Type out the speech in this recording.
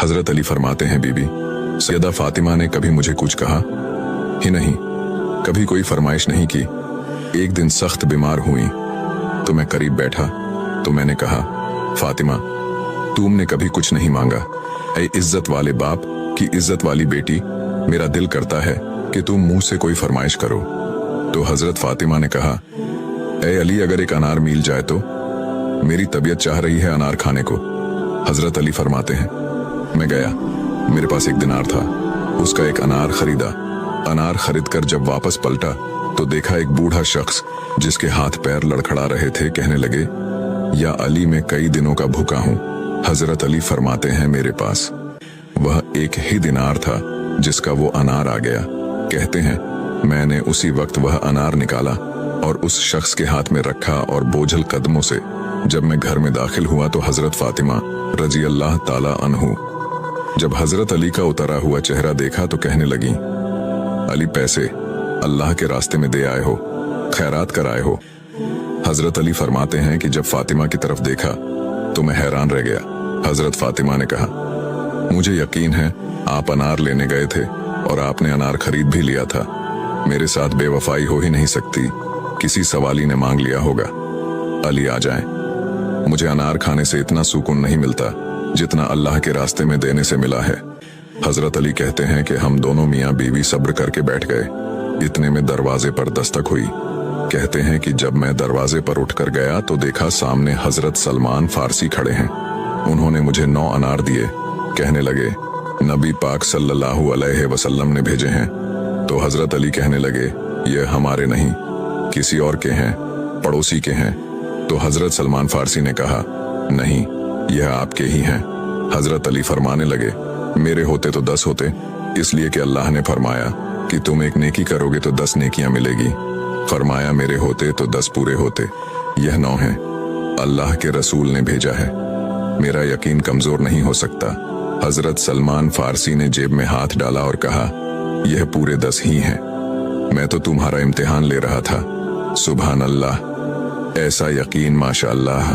हजरत अली फरमाते हैं, बीबी सैयदा फातिमा ने कभी मुझे कुछ कहा ही नहीं, कभी कोई फरमाइश नहीं की। एक दिन सख्त बीमार हुई तो मैं करीब बैठा तो मैंने कहा, फातिमा तुमने कभी कुछ नहीं मांगा, ऐ इज्जत वाले बाप की इज्जत वाली बेटी, मेरा दिल करता है कि तुम मुंह से कोई फरमाइश करो। तो हजरत फातिमा ने कहा, ऐ अली अगर एक अनार मिल जाए तो, मेरी तबीयत चाह रही है अनार खाने को। हजरत अली फरमाते हैं, मैं गया, मेरे पास एक दिनार था, उसका एक अनार खरीदा। अनार खरीद कर जब वापस पलटा तो देखा एक बूढ़ा शख्स जिसके हाथ पैर लड़खड़ा रहे थे, कहने लगे, या अली मैं कई दिनों का भूखा हूं। हजरत अली फरमाते हैं, मेरे पास वह एक ही दिनार था जिसका वो अनार आ गया। कहते हैं मैंने उसी वक्त वह अनार निकाला और उस शख्स के हाथ में रखा और बोझल कदमों से जब मैं घर में दाखिल हुआ तो हजरत फातिमा रजी अल्लाह ताला अन्हु जब हजरत अली का उतरा हुआ चेहरा देखा तो कहने लगी, अली पैसे अल्लाह के रास्ते में दे आए हो, खैरात कर आए हो। हजरत अली फरमाते हैं कि जब फातिमा की तरफ देखा तो मैं हैरान रह गया। हजरत फातिमा ने कहा, मुझे यकीन है आप अनार लेने गए थे और आपने अनार खरीद भी लिया था। मेरे साथ बेवफाई हो ही नहीं सकती, किसी सवाली ने मांग लिया होगा। अली आ जाएं, मुझे अनार खाने से इतना सुकून नहीं मिलता जितना अल्लाह के रास्ते में देने से मिला है। हजरत अली कहते हैं कि हम दोनों मियाँ बीवी सब्र करके बैठ गए। इतने में दरवाजे पर दस्तक हुई। कहते हैं कि जब मैं दरवाजे पर उठकर गया तो देखा सामने हजरत सलमान फारसी खड़े हैं। उन्होंने मुझे 9 अनार दिए, कहने लगे, नबी पाक सल्लल्लाहु अलैहि वसल्लम ने भेजे हैं। तो हजरत अली कहने लगे, ये हमारे नहीं, किसी और के हैं, पड़ोसी के हैं। तो हजरत सलमान फारसी ने कहा, नहीं, यह आपके ही हैं। हजरत अली फरमाने लगे, मेरे होते तो 10 होते, इसलिए कि अल्लाह ने फरमाया कि तुम एक नेकी करोगे तो 10 नेकियां मिलेगी। फरमाया मेरे होते तो 10 पूरे होते, यह 9 है, अल्लाह के रसूल ने भेजा है, मेरा यकीन कमजोर नहीं हो सकता। हजरत सलमान फारसी ने जेब में हाथ डाला और कहा, यह पूरे 10 ही हैं, मैं तो तुम्हारा इम्तिहान ले रहा था। सुभान अल्लाह, ऐसा यकीन माशाअल्लाह।